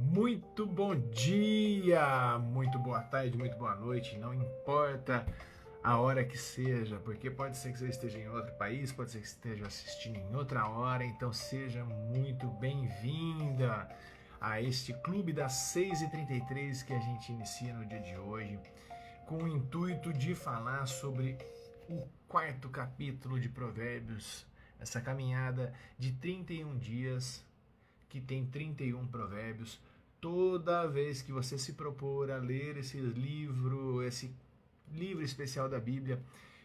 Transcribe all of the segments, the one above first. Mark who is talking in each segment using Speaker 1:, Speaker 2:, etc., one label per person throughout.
Speaker 1: Muito bom dia, muito boa tarde, muito boa noite, não importa a hora que seja, porque pode ser que você esteja em outro país, pode ser que você esteja assistindo em outra hora, então seja muito bem-vinda a este clube das 6h33 que a gente inicia no dia de hoje, com o intuito de falar sobre o quarto capítulo de Provérbios, essa caminhada de 31 dias que tem 31 provérbios. Toda vez que você se propor a ler esse livro especial da Bíblia,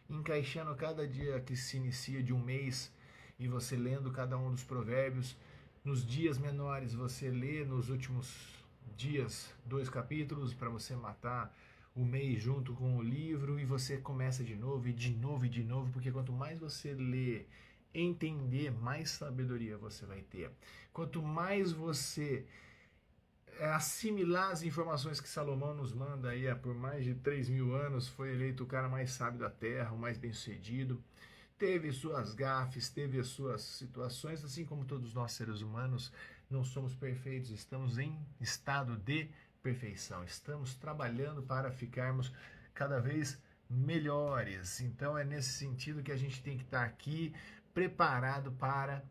Speaker 1: encaixando cada dia que se inicia de um mês e você lendo cada um dos provérbios, nos dias menores você lê nos últimos dias 2 capítulos para você matar o mês junto com o livro e você começa de novo e de novo e de novo, porque quanto mais você lê, entender, mais sabedoria você vai ter. Quanto mais você assimilar as informações que Salomão nos manda aí por mais de 3.000 anos, foi eleito o cara mais sábio da terra, o mais bem sucedido, teve suas gafes, teve as suas situações, assim como todos nós seres humanos, não somos perfeitos, estamos em estado de perfeição, estamos trabalhando para ficarmos cada vez melhores. Então é nesse sentido que a gente tem que estar aqui preparado para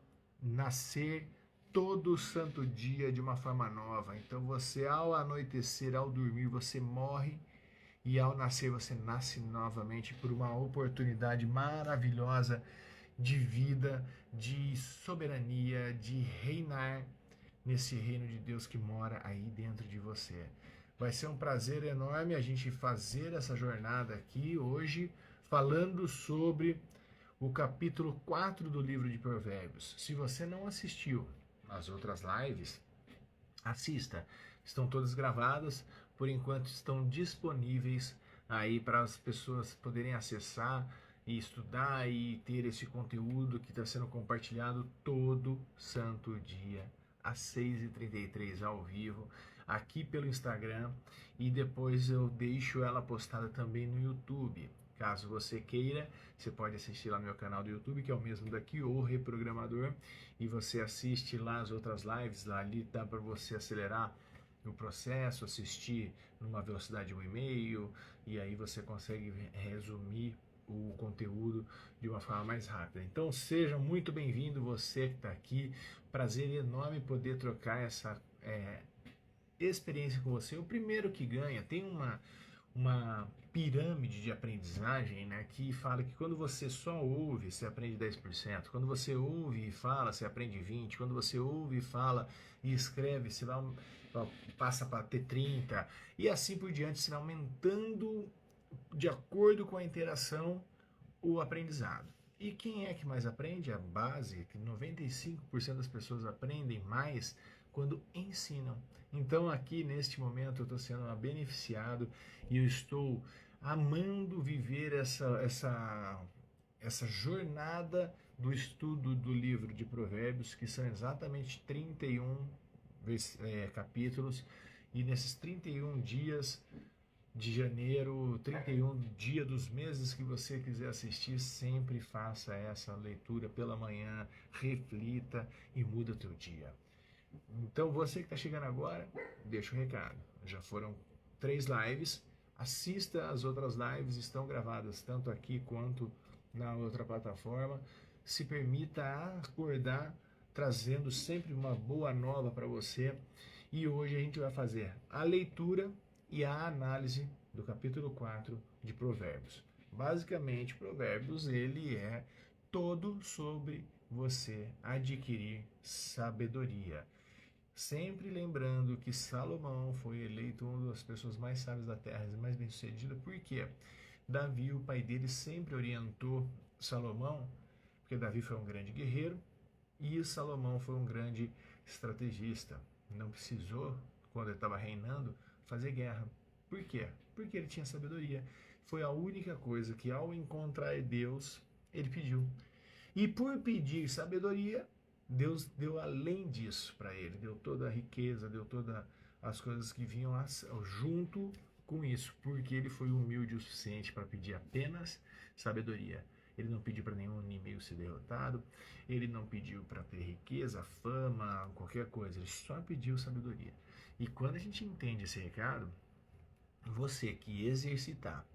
Speaker 1: nascer todo santo dia de uma forma nova. Então você, ao anoitecer, ao dormir, você morre e ao nascer você nasce novamente por uma oportunidade maravilhosa de vida, de soberania, de reinar nesse reino de Deus que mora aí dentro de você. Vai ser um prazer enorme a gente fazer essa jornada aqui hoje, falando sobre o capítulo 4 do livro de Provérbios. Se você não assistiu as outras lives, assista. Estão todas gravadas, por enquanto estão disponíveis aí para as pessoas poderem acessar e estudar e ter esse conteúdo que está sendo compartilhado todo santo dia às 6h33 ao vivo aqui pelo Instagram, e depois eu deixo ela postada também no YouTube. Caso você queira, você pode assistir lá no meu canal do YouTube, que é o mesmo daqui, o Reprogramador, e você assiste lá as outras lives, lá ali dá para você acelerar o processo, assistir numa velocidade 1,5, e aí você consegue resumir o conteúdo de uma forma mais rápida. Então seja muito bem-vindo você que está aqui, prazer enorme poder trocar essa experiência com você. O primeiro que ganha tem uma pirâmide de aprendizagem, né, que fala que quando você só ouve, você aprende 10%. Quando você ouve e fala, você aprende 20%. Quando você ouve e fala e escreve, você passa para ter 30%. E assim por diante, você vai aumentando de acordo com a interação o aprendizado. E quem é que mais aprende? A base, que 95% das pessoas aprendem mais quando ensinam. Então aqui neste momento eu estou sendo beneficiado e eu estou amando viver essa jornada do estudo do livro de Provérbios, que são exatamente 31 capítulos, e nesses 31 dias de janeiro, 31 dia dos meses que você quiser assistir, sempre faça essa leitura pela manhã, reflita e muda o teu dia. Então você que está chegando agora, deixa o recado. Já foram 3 lives, assista as outras lives, estão gravadas tanto aqui quanto na outra plataforma. Se permita acordar trazendo sempre uma boa nova para você. E hoje a gente vai fazer a leitura e a análise do capítulo 4 de Provérbios. Basicamente, Provérbios ele é todo sobre você adquirir sabedoria. Sempre lembrando que Salomão foi eleito uma das pessoas mais sábias da terra e mais bem-sucedida, porque Davi, o pai dele, sempre orientou Salomão, porque Davi foi um grande guerreiro e Salomão foi um grande estrategista. Não precisou, quando ele estava reinando, fazer guerra. Por quê? Porque ele tinha sabedoria. Foi a única coisa que, ao encontrar Deus, ele pediu. E por pedir sabedoria, Deus deu além disso para ele. Deu toda a riqueza, deu todas as coisas que vinham junto com isso. Porque ele foi humilde o suficiente para pedir apenas sabedoria. ele não pediu para nenhum inimigo ser derrotado, ele não pediu para ter riqueza, fama, qualquer coisa, ele só pediu sabedoria. E quando a gente entende esse recado, você que exercitar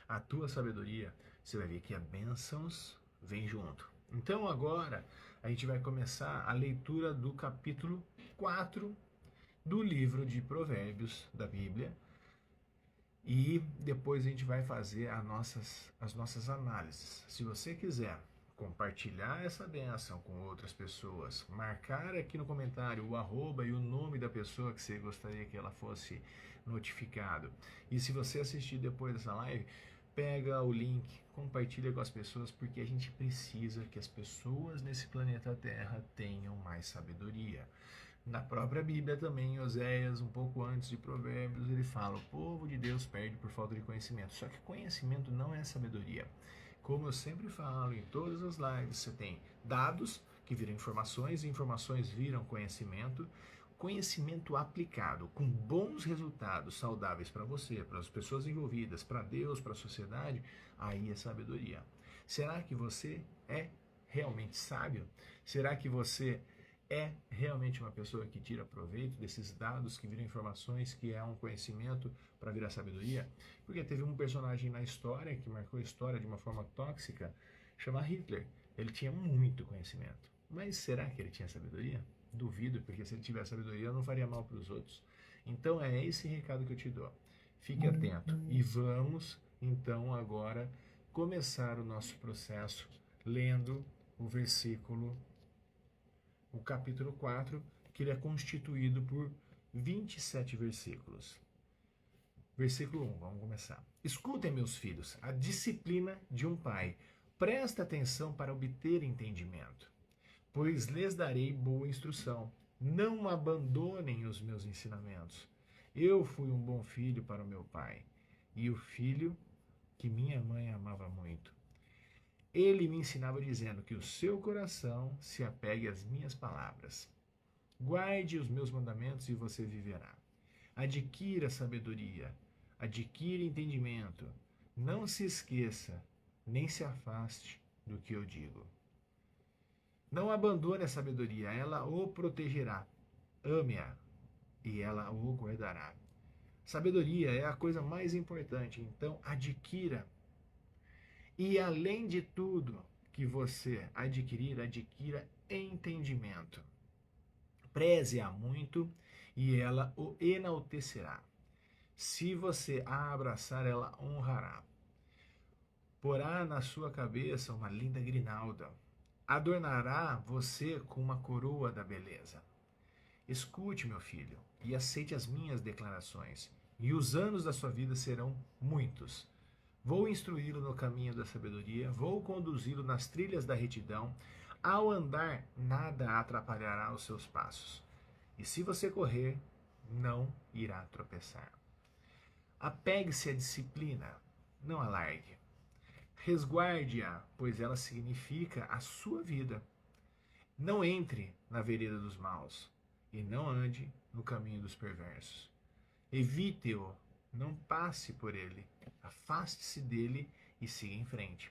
Speaker 1: a tua sabedoria, você vai ver que as bênçãos vêm junto. Então agora a gente vai começar a leitura do capítulo 4 do livro de Provérbios da Bíblia. E depois a gente vai fazer as nossas análises. Se você quiser compartilhar essa bênção com outras pessoas, marcar aqui no comentário o arroba e o nome da pessoa que você gostaria que ela fosse notificado. E se você assistir depois dessa live, pega o link, compartilha com as pessoas, porque a gente precisa que as pessoas nesse planeta Terra tenham mais sabedoria. Na própria Bíblia também, em Oséias, um pouco antes de Provérbios, ele fala: o povo de Deus perde por falta de conhecimento. Só que conhecimento não é sabedoria. Como eu sempre falo em todas as lives, você tem dados que viram informações, e informações viram conhecimento. Conhecimento aplicado com bons resultados saudáveis para você, para as pessoas envolvidas, para Deus, para a sociedade, aí é sabedoria. Será que você é realmente sábio? Será que você é realmente uma pessoa que tira proveito desses dados que viram informações, que é um conhecimento para virar sabedoria? Porque teve um personagem na história que marcou a história de uma forma tóxica, chama Hitler. Ele tinha muito conhecimento, mas será que ele tinha sabedoria? Duvido, porque se ele tivesse sabedoria não faria mal para os outros. Então é esse recado que eu te dou. Fique atento e vamos então agora começar o nosso processo lendo o capítulo 4, que ele é constituído por 27 versículos. Versículo 1, vamos começar. Escutem, meus filhos, a disciplina de um pai. Presta atenção para obter entendimento, pois lhes darei boa instrução. Não abandonem os meus ensinamentos. Eu fui um bom filho para o meu pai, e o filho que minha mãe amava muito. Ele me ensinava dizendo que o seu coração se apegue às minhas palavras. Guarde os meus mandamentos e você viverá. Adquira sabedoria, adquira entendimento. Não se esqueça, nem se afaste do que eu digo. Não abandone a sabedoria, ela o protegerá. Ame-a e ela o guardará. Sabedoria é a coisa mais importante, então adquira. E além de tudo que você adquirir, adquira entendimento. Preze-a muito e ela o enaltecerá. Se você a abraçar, ela honrará. Porá na sua cabeça uma linda grinalda. Adornará você com uma coroa da beleza. Escute, meu filho, e aceite as minhas declarações, e os anos da sua vida serão muitos. Vou instruí-lo no caminho da sabedoria, vou conduzi-lo nas trilhas da retidão. Ao andar, nada atrapalhará os seus passos. E se você correr, não irá tropeçar. Apegue-se à disciplina, não a largue. Resguarde-a, pois ela significa a sua vida. Não entre na vereda dos maus, e não ande no caminho dos perversos. Evite-o, não passe por ele. Afaste-se dele e siga em frente.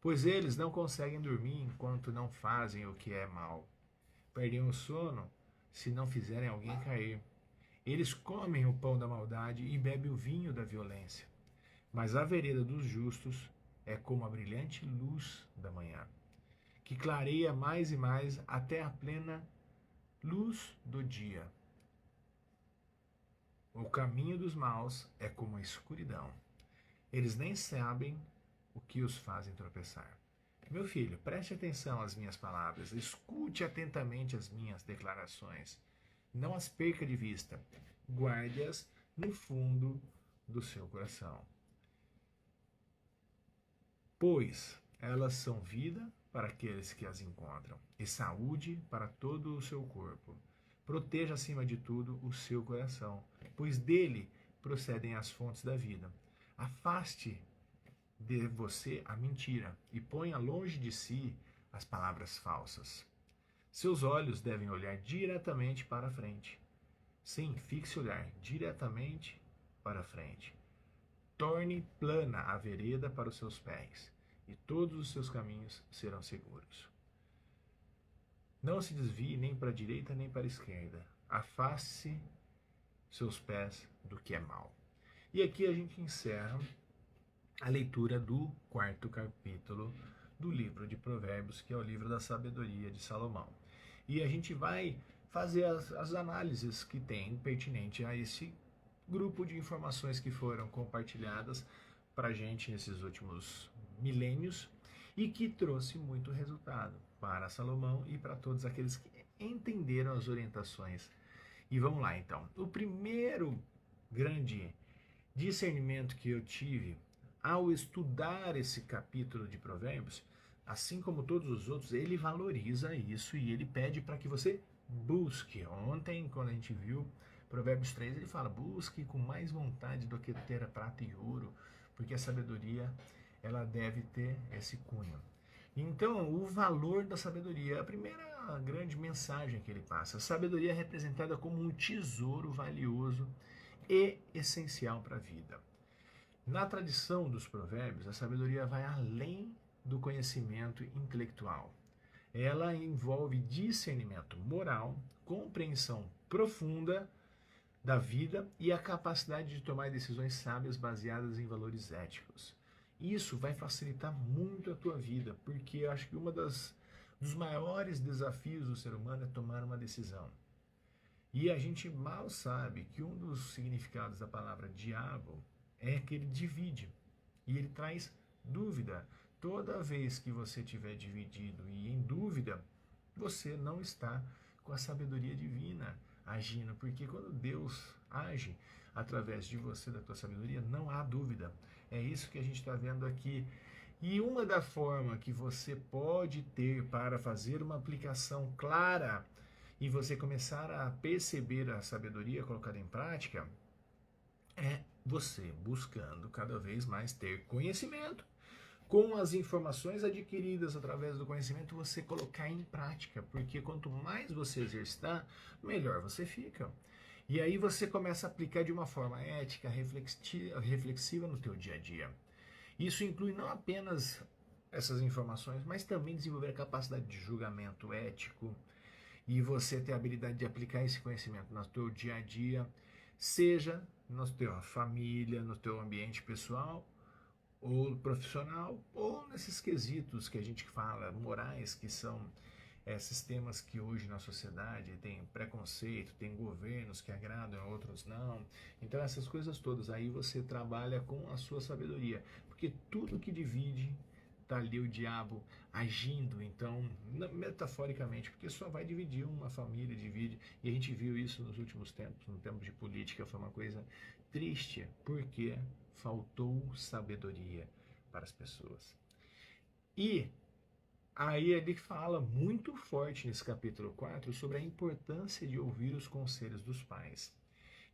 Speaker 1: Pois eles não conseguem dormir enquanto não fazem o que é mal. Perdem o sono se não fizerem alguém cair. Eles comem o pão da maldade e bebem o vinho da violência. Mas a vereda dos justos é como a brilhante luz da manhã, que clareia mais e mais até a plena luz do dia. O caminho dos maus é como a escuridão. Eles nem sabem o que os fazem tropeçar. Meu filho, preste atenção às minhas palavras, escute atentamente as minhas declarações. Não as perca de vista, guarde-as no fundo do seu coração. Pois elas são vida para aqueles que as encontram e saúde para todo o seu corpo. Proteja acima de tudo o seu coração, pois dele procedem as fontes da vida. Afaste de você a mentira e ponha longe de si as palavras falsas. Seus olhos devem olhar diretamente para a frente. Sim, fixe o olhar diretamente para a frente. Torne plana a vereda para os seus pés e todos os seus caminhos serão seguros. Não se desvie nem para a direita nem para a esquerda. Afaste seus pés do que é mal. E aqui a gente encerra a leitura do 4º capítulo do livro de Provérbios, que é o livro da sabedoria de Salomão. E a gente vai fazer as análises que tem pertinente a esse grupo de informações que foram compartilhadas para a gente nesses últimos milênios e que trouxe muito resultado para Salomão e para todos aqueles que entenderam as orientações. E vamos lá então. O primeiro grande discernimento que eu tive ao estudar esse capítulo de Provérbios, assim como todos os outros, ele valoriza isso e ele pede para que você busque. Ontem, quando a gente viu Provérbios 3, ele fala: busque com mais vontade do que ter a prata e ouro, porque a sabedoria ela deve ter esse cunho. Então, o valor da sabedoria é a primeira grande mensagem que ele passa. A sabedoria é representada como um tesouro valioso e essencial para a vida. Na tradição dos provérbios, a sabedoria vai além do conhecimento intelectual. Ela envolve discernimento moral, compreensão profunda da vida e a capacidade de tomar decisões sábias baseadas em valores éticos. Isso vai facilitar muito a tua vida, porque eu acho que dos maiores desafios do ser humano é tomar uma decisão. E a gente mal sabe que um dos significados da palavra diabo é que ele divide e ele traz dúvida. Toda vez que você estiver dividido e em dúvida, você não está com a sabedoria divina agindo, porque quando Deus age através de você, da tua sabedoria, não há dúvida. É isso que a gente está vendo aqui. E uma da forma que você pode ter para fazer uma aplicação clara e você começar a perceber a sabedoria colocada em prática é você buscando cada vez mais ter conhecimento. Com as informações adquiridas através do conhecimento, você colocar em prática, porque quanto mais você exercitar, melhor você fica. E aí você começa a aplicar de uma forma ética, reflexiva no teu dia a dia. Isso inclui não apenas essas informações, mas também desenvolver a capacidade de julgamento ético e você ter a habilidade de aplicar esse conhecimento no teu dia a dia, seja na tua família, no teu ambiente pessoal ou profissional, ou nesses quesitos que a gente fala, morais, que são sistemas que hoje na sociedade tem preconceito, tem governos que agradam, outros não. Então essas coisas todas, aí você trabalha com a sua sabedoria, porque tudo que divide, tá ali o diabo agindo, então, metaforicamente, porque só vai dividir uma família, divide, e a gente viu isso nos últimos tempos, no tempo de política, foi uma coisa triste, porque faltou sabedoria para as pessoas. E aí ele fala muito forte nesse capítulo 4 sobre a importância de ouvir os conselhos dos pais.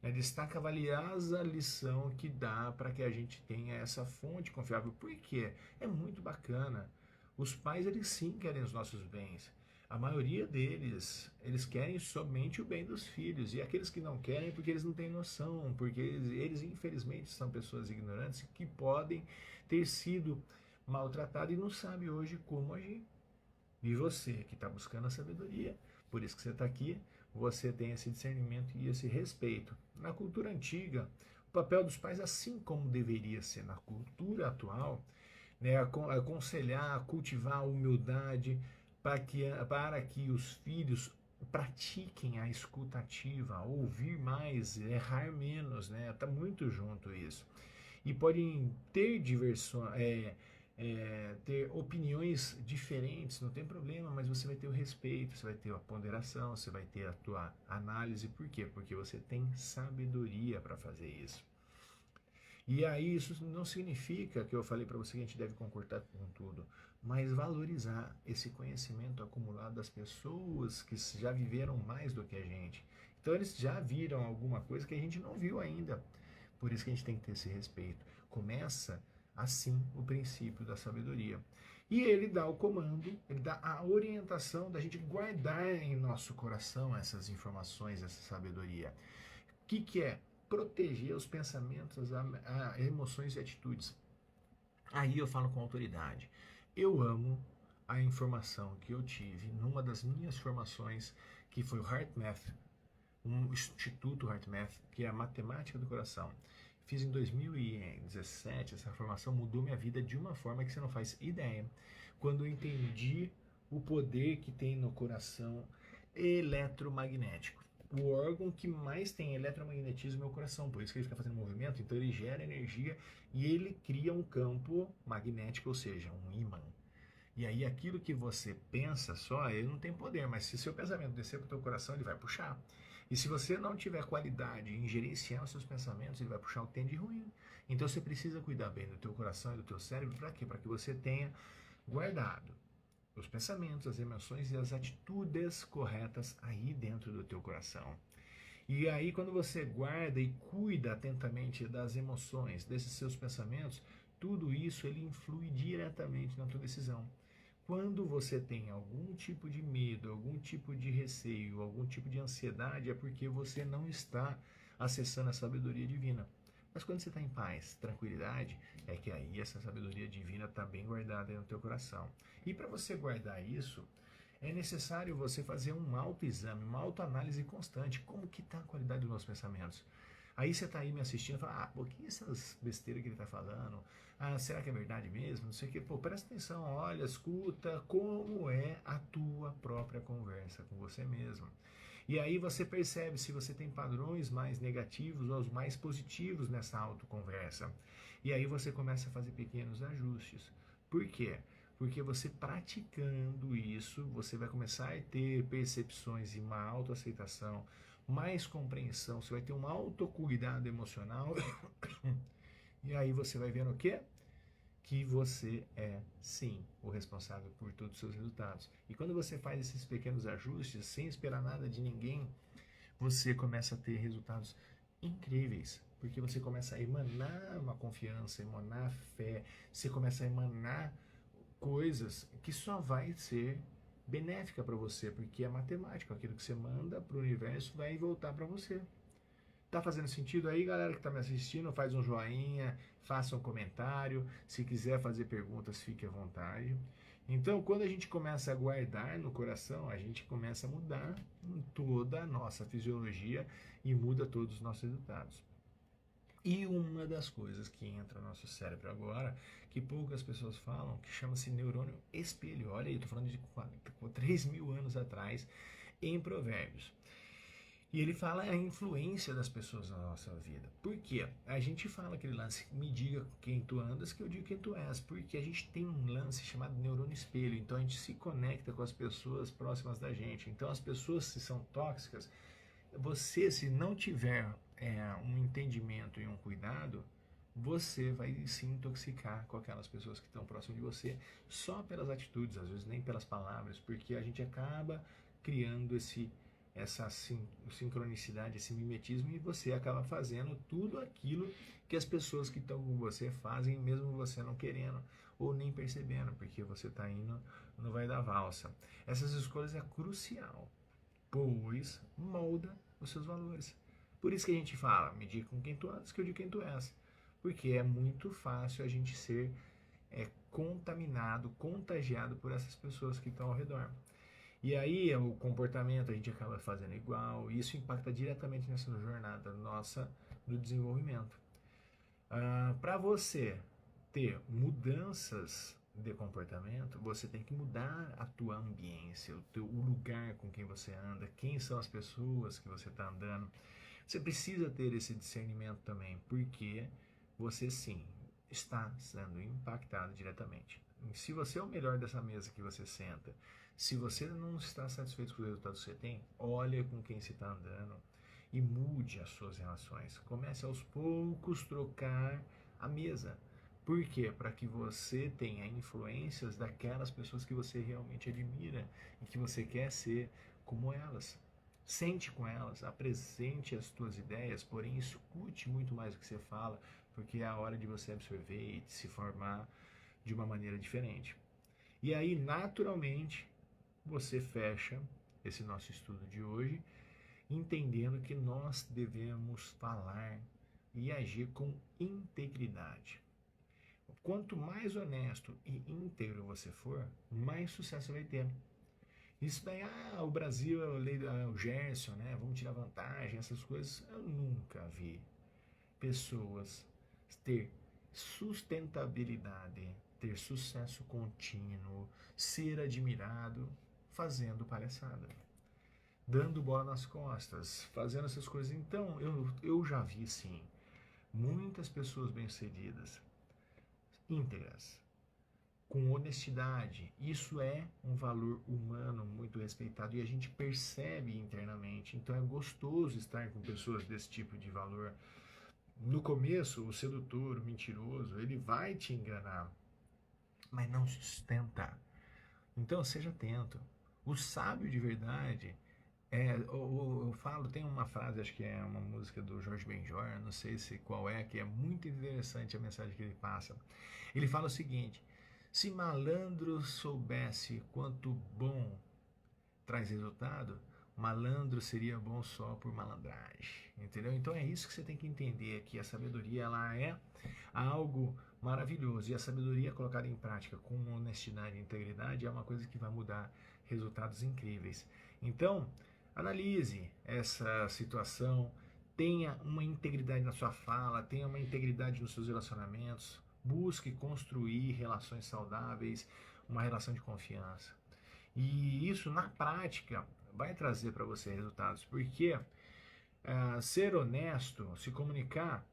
Speaker 1: Destaca a valiosa lição que dá para que a gente tenha essa fonte confiável. Por quê? É muito bacana. Os pais, eles sim querem os nossos bens. A maioria deles, eles querem somente o bem dos filhos. E aqueles que não querem, porque eles não têm noção, porque eles infelizmente, são pessoas ignorantes que podem ter sido maltratados e não sabem hoje como agir. E você que está buscando a sabedoria, por isso que você está aqui, você tem esse discernimento e esse respeito. Na cultura antiga, o papel dos pais, assim como deveria ser na cultura atual, né, aconselhar, cultivar a humildade para que os filhos pratiquem a escuta ativa, ouvir mais, errar menos, né? Tá muito junto isso. E podem ter ter opiniões diferentes, não tem problema, mas você vai ter o respeito, você vai ter a ponderação, você vai ter a tua análise. Por quê? Porque você tem sabedoria para fazer isso. E aí isso não significa que eu falei para você que a gente deve concordar com tudo, mas valorizar esse conhecimento acumulado das pessoas que já viveram mais do que a gente. Então eles já viram alguma coisa que a gente não viu ainda. Por isso que a gente tem que ter esse respeito. Começa assim o princípio da sabedoria. E ele dá o comando, ele dá a orientação da gente guardar em nosso coração essas informações, essa sabedoria. O que é? Proteger os pensamentos, as emoções e atitudes. Aí eu falo com autoridade. Eu amo a informação que eu tive numa das minhas formações, que foi o HeartMath, um instituto HeartMath, que é a matemática do coração. Fiz em 2017, essa formação mudou minha vida de uma forma que você não faz ideia. Quando eu entendi o poder que tem no coração eletromagnético. O órgão que mais tem eletromagnetismo é o coração, por isso que ele fica fazendo movimento, então ele gera energia e ele cria um campo magnético, ou seja, um ímã. E aí aquilo que você pensa só, ele não tem poder, mas se seu pensamento descer para o teu coração, ele vai puxar. E se você não tiver qualidade em gerenciar os seus pensamentos, ele vai puxar o que tem de ruim. Então você precisa cuidar bem do teu coração e do teu cérebro, para quê? Para que você tenha guardado os pensamentos, as emoções e as atitudes corretas aí dentro do teu coração. E aí quando você guarda e cuida atentamente das emoções, desses seus pensamentos, tudo isso ele influi diretamente na tua decisão. Quando você tem algum tipo de medo, algum tipo de receio, algum tipo de ansiedade, é porque você não está acessando a sabedoria divina. Mas quando você está em paz, tranquilidade, é que aí essa sabedoria divina está bem guardada no teu coração. E para você guardar isso, é necessário você fazer um autoexame, uma autoanálise constante. Como que está a qualidade dos meus pensamentos? Aí você está aí me assistindo e fala, pô, que essas besteiras que ele está falando? Ah, será que é verdade mesmo? Não sei o que. Pô, presta atenção, olha, escuta como é a tua própria conversa com você mesmo. E aí você percebe se você tem padrões mais negativos ou os mais positivos nessa autoconversa. E aí você começa a fazer pequenos ajustes. Por quê? Porque você praticando isso, você vai começar a ter percepções e uma autoaceitação, mais compreensão, você vai ter um autocuidado emocional. E aí você vai vendo o quê? Que você é, sim, o responsável por todos os seus resultados. E quando você faz esses pequenos ajustes, sem esperar nada de ninguém, você começa a ter resultados incríveis. Porque você começa a emanar uma confiança, emanar fé, você começa a emanar coisas que só vai ser benéfica para você, porque é matemático, aquilo que você manda para o universo vai voltar para você. Tá fazendo sentido aí, galera que tá me assistindo? Faz um joinha, faça um comentário. Se quiser fazer perguntas, fique à vontade. Então, quando a gente começa a guardar no coração, a gente começa a mudar toda a nossa fisiologia e muda todos os nossos resultados. E uma das coisas que entra no nosso cérebro agora, que poucas pessoas falam, que chama-se neurônio espelho. Olha aí, eu tô falando de 3 mil anos atrás, em Provérbios. E ele fala a influência das pessoas na nossa vida. Por quê? A gente fala aquele lance, me diga quem tu andas, que eu digo quem tu és. Porque a gente tem um lance chamado neurônio espelho. Então a gente se conecta com as pessoas próximas da gente. Então as pessoas, se são tóxicas, você, se não tiver um entendimento e um cuidado, você vai se intoxicar com aquelas pessoas que estão próximas de você só pelas atitudes, às vezes nem pelas palavras, porque a gente acaba criando essa sincronicidade, esse mimetismo, e você acaba fazendo tudo aquilo que as pessoas que estão com você fazem, mesmo você não querendo ou nem percebendo, porque você está indo no vai da valsa. Essas escolhas é crucial, pois molda os seus valores. Por isso que a gente fala, me diga com quem tu andas, que eu digo quem tu és. Porque é muito fácil a gente ser contaminado, contagiado por essas pessoas que estão ao redor. E aí o comportamento a gente acaba fazendo igual, e isso impacta diretamente nessa jornada nossa do desenvolvimento. Para você ter mudanças de comportamento, você tem que mudar a tua ambiência, o lugar com quem você anda, quem são as pessoas que você está andando. Você precisa ter esse discernimento também, porque você sim está sendo impactado diretamente. Se você é o melhor dessa mesa que você senta, se você não está satisfeito com os resultados que você tem, olha com quem você está andando e mude as suas relações. Comece aos poucos trocar a mesa. Por quê? Para que você tenha influências daquelas pessoas que você realmente admira e que você quer ser como elas. Sente com elas, apresente as tuas ideias, porém escute muito mais o que você fala, porque é a hora de você absorver e de se formar de uma maneira diferente. E aí, naturalmente, você fecha esse nosso estudo de hoje, entendendo que nós devemos falar e agir com integridade. quanto mais honesto e íntegro você for, mais sucesso você vai ter. Isso daí, o Brasil é a lei do Gerson, né? Vamos tirar vantagem, essas coisas. Eu nunca vi pessoas ter sustentabilidade, ter sucesso contínuo, ser admirado fazendo palhaçada, dando bola nas costas, fazendo essas coisas. Então, eu já vi sim muitas pessoas bem-sucedidas, íntegras, com honestidade. Isso é um valor humano muito respeitado e a gente percebe internamente. Então é gostoso estar com pessoas desse tipo de valor. No começo, o sedutor, o mentiroso, ele vai te enganar, mas não sustenta. Então seja atento. O sábio de verdade eu falo, tem uma frase, acho que é uma música do Jorge Benjor, não sei se qual é, que é muito interessante a mensagem que ele passa. Ele fala o seguinte: se malandro soubesse quanto bom traz resultado, malandro seria bom só por malandragem, entendeu? Então é isso que você tem que entender, que a sabedoria ela é algo maravilhoso, e a sabedoria colocada em prática com honestidade e integridade é uma coisa que vai mudar resultados incríveis. Então, analise essa situação, tenha uma integridade na sua fala, tenha uma integridade nos seus relacionamentos, busque construir relações saudáveis, uma relação de confiança. E isso, na prática, vai trazer para você resultados, porque ser honesto, se comunicar,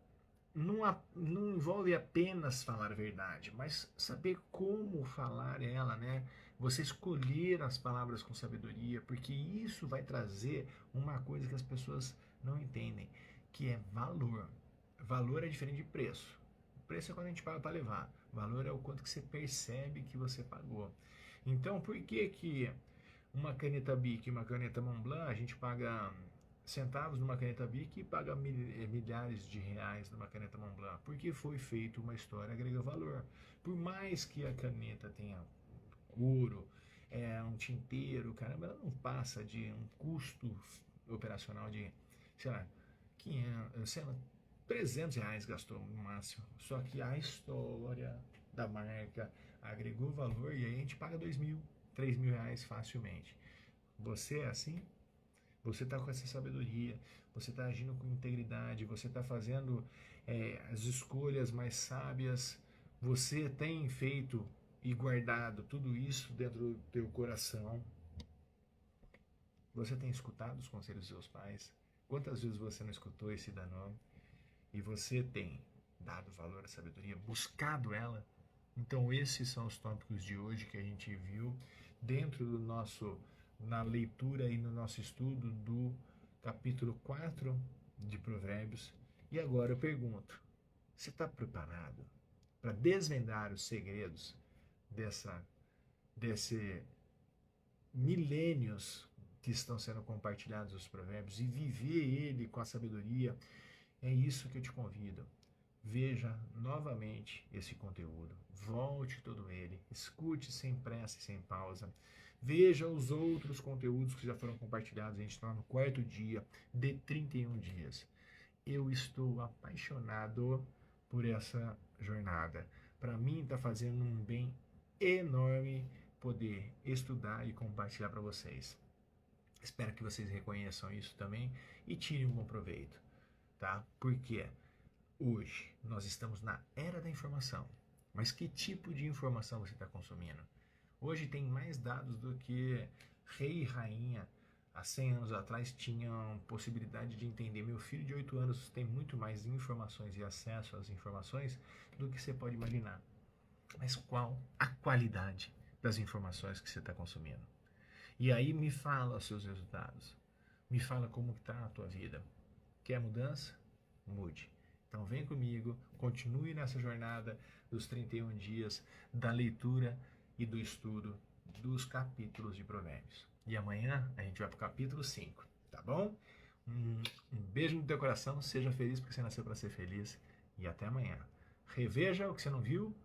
Speaker 1: não envolve apenas falar a verdade, mas saber como falar ela, né? Você escolher as palavras com sabedoria, porque isso vai trazer uma coisa que as pessoas não entendem, que é valor. Valor é diferente de preço. O preço é quando a gente paga para levar. Valor é o quanto que você percebe que você pagou. Então, por que que uma caneta Bic e uma caneta Montblanc a gente paga centavos numa caneta Bic e paga milhares de reais numa caneta Montblanc? Porque foi feita uma história agrega valor. Por mais que a caneta tenha couro, um tinteiro, caramba, ela não passa de um custo operacional de, sei lá, 500, sei lá, 300 reais gastou no máximo. Só que a história da marca agregou valor e aí a gente paga 2.000, 3.000 reais facilmente. Você é assim? Você está com essa sabedoria, você está agindo com integridade, você está fazendo as escolhas mais sábias, você tem feito e guardado tudo isso dentro do teu coração. Você tem escutado os conselhos dos seus pais? Quantas vezes você não escutou esse danou? E você tem dado valor à sabedoria, buscado ela? Então esses são os tópicos de hoje que a gente viu dentro do na leitura e no nosso estudo do capítulo 4 de Provérbios. E agora eu pergunto, você está preparado para desvendar os segredos desse milênios que estão sendo compartilhados os provérbios e viver ele com a sabedoria? É isso que eu te convido. Veja novamente esse conteúdo, volte todo ele, escute sem pressa e sem pausa, veja os outros conteúdos que já foram compartilhados. A gente está no 4º dia de 31 dias. Eu estou apaixonado por essa jornada. Para mim está fazendo um bem enorme poder estudar e compartilhar para vocês. Espero que vocês reconheçam isso também e tirem um bom proveito, tá? Porque hoje nós estamos na era da informação. Mas que tipo de informação você está consumindo? Hoje tem mais dados do que rei e rainha há 100 anos atrás tinham possibilidade de entender. Meu filho de 8 anos tem muito mais informações e acesso às informações do que você pode imaginar. Mas qual a qualidade das informações que você está consumindo? E aí me fala os seus resultados. Me fala como está a tua vida. Quer mudança? Mude. Então vem comigo, continue nessa jornada dos 31 dias da leitura e do estudo dos capítulos de Provérbios. E amanhã a gente vai para o capítulo 5, tá bom? Um beijo no teu coração, seja feliz porque você nasceu para ser feliz e até amanhã. Reveja o que você não viu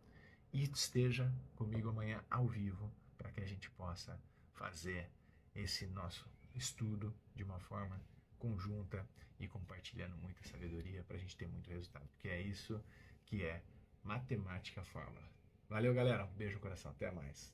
Speaker 1: e esteja comigo amanhã ao vivo para que a gente possa fazer esse nosso estudo de uma forma conjunta e compartilhando muita sabedoria para a gente ter muito resultado, porque é isso que é Matemática fórmula. Valeu, galera. Um beijo no coração. Até mais.